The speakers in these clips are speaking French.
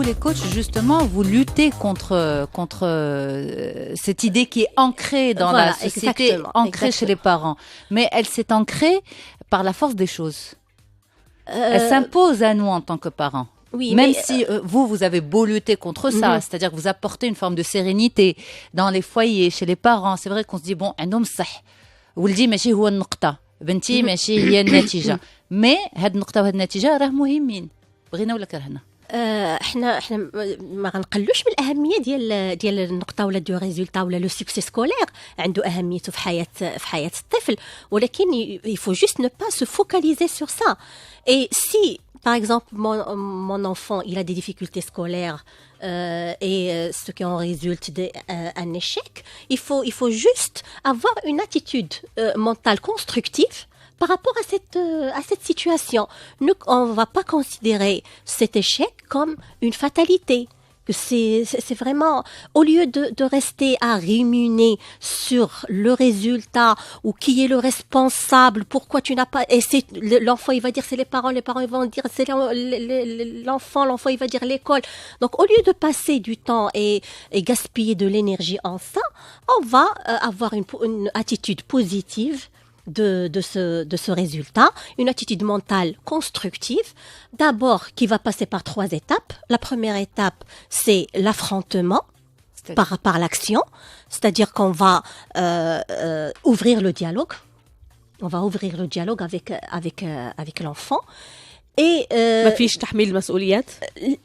vous, les coachs, justement, vous luttez contre cette idée qui est ancrée dans la société, ancrée chez les parents. Mais elle s'est ancrée par la force des choses. Elle s'impose à nous en tant que parents. Oui, même si vous avez beau lutter contre ça, c'est-à-dire que vous apportez une forme de sérénité dans les foyers, chez les parents. C'est vrai qu'on se dit, bon, un homme صح. ولدي ماشي هو النقطة. بنتي ماشي هي النتيجة. Mais هاد النقطة وهاد النتيجة راه مهمين. بغينا ولا كرهنا. احنا ما غنقلوش من الاهميه ديال النقطه ولا دو ريزولتا ولا لو سوكسي سكولير عنده اهميته في حياه الطفل ولكن il faut juste ne pas se focaliser sur ça et si par exemple mon enfant il a des difficultés scolaires et ce qui en résulte un échec il faut juste avoir une attitude mentale constructive par rapport à cette situation. Nous, on ne va pas considérer cet échec comme une fatalité. Que c'est vraiment, au lieu de rester à ruminer sur le résultat ou qui est le responsable, pourquoi tu n'as pas... Et l'enfant, il va dire c'est les parents ils vont dire c'est l'enfant, il va dire l'école. Donc, au lieu de passer du temps et gaspiller de l'énergie en ça, on va avoir une attitude positive de ce résultat, une attitude mentale constructive, d'abord qui va passer par 3 étapes. La première étape, c'est l'affrontement par l'action, c'est-à-dire qu'on va ouvrir le dialogue. On va ouvrir le dialogue avec l'enfant. اي ما فيش تحميل المسؤوليات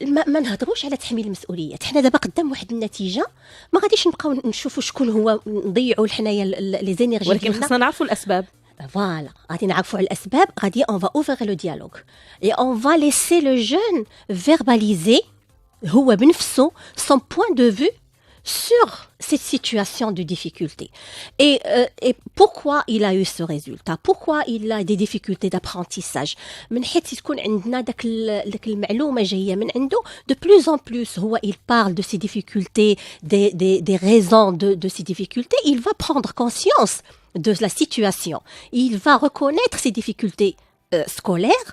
ما نهضروش على تحميل المسؤوليات حنا دابا قدام واحد النتيجه ما غاديش نبقاو نشوفوا شكون هو نضيعوا حنايا لي زينيرجي ولكن خصنا نعرفوا الاسباب فوالا غادي نعرفوا على الاسباب غادي on va ouvrir le dialogue et on va laisser le jeune verbaliser هو بنفسه son point de vue sur cette situation de difficulté. Et pourquoi il a eu ce résultat? Pourquoi il a des difficultés d'apprentissage? من حيث تكون عندنا داك المعلومة جاية من عنده de plus en plus هو il parle de ses difficultés, des raisons de ces difficultés, il va prendre conscience de la situation. Il va reconnaître ses difficultés scolaires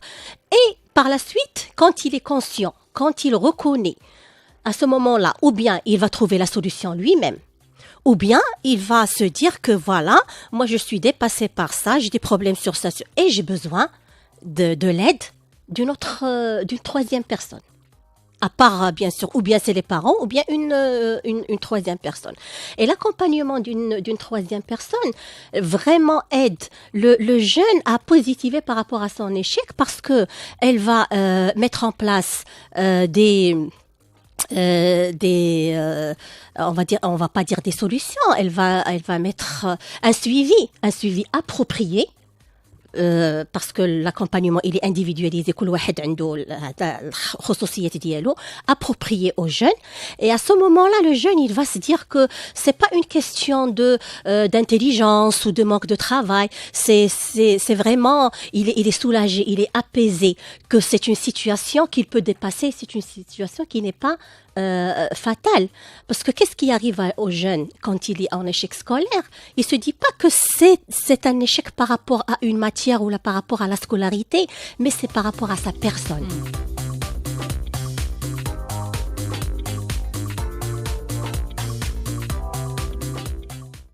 et par la suite, quand il est conscient, quand il reconnaît à ce moment-là, ou bien il va trouver la solution lui-même, ou bien il va se dire que voilà, moi je suis dépassé par ça, j'ai des problèmes sur ça, et j'ai besoin de l'aide d'une troisième personne. À part, bien sûr, ou bien c'est les parents, ou bien une troisième personne. Et l'accompagnement d'une troisième personne vraiment aide le jeune à positiver par rapport à son échec parce que elle va mettre en place on va pas dire des solutions, elle va mettre un suivi approprié parce que l'accompagnement il est individualisé كل واحد عنده الخصوصيات ديالو approprié au jeune et à ce moment-là le jeune il va se dire que c'est pas une question d'intelligence ou de manque de travail, c'est vraiment il est soulagé, il est apaisé que c'est une situation qu'il peut dépasser, c'est une situation qui n'est pas fatale parce que qu'est-ce qui arrive au jeune quand il est en échec scolaire? Il se dit pas que c'est un échec par rapport à une matière ou là par rapport à la scolarité, mais c'est par rapport à sa personne.